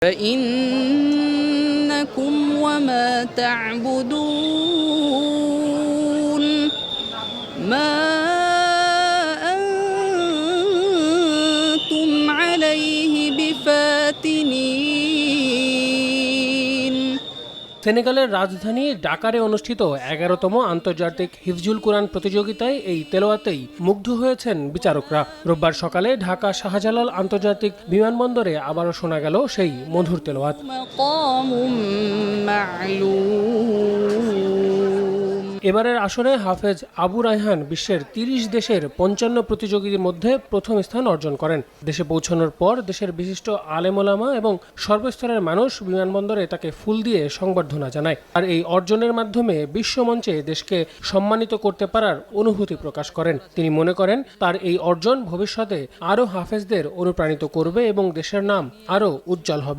فإنكم وما تعبدون ما أنتم عليه بفاتنين। সেনেগালের রাজধানী ডাকারে অনুষ্ঠিত 11তম আন্তর্জাতিক হিফজুল কুরআন প্রতিযোগিতায় এই তেলাওয়াতেই মুগ্ধ হয়েছেন বিচারকরা। রোববার সকালে ঢাকা শাহজালাল আন্তর্জাতিক বিমানবন্দরে আবারও শোনা গেল সেই মধুর তেলাওয়াত। مقام معلوم। এবারের আসরে হাফেজ আবু রায়হান বিশ্বের 30 দেশের 55 প্রতিযোগীদের মধ্যে প্রথম স্থান অর্জন করেন। দেশে পৌঁছানোর পর দেশের বিশিষ্ট আলেম ওলামা এবং সর্বস্তরের মানুষ বিমানবন্দরে তাকে ফুল দিয়ে সংবর্ধনা জানায়। আর এই অর্জনের মাধ্যমে বিশ্বমঞ্চে দেশকে সম্মানিত করতে পারার অনুভূতি প্রকাশ করেন। তিনি মনে করেন তার এই অর্জন ভবিষ্যতে আরও হাফেজদের অনুপ্রাণিত করবে এবং দেশের নাম আরও উজ্জ্বল হবে।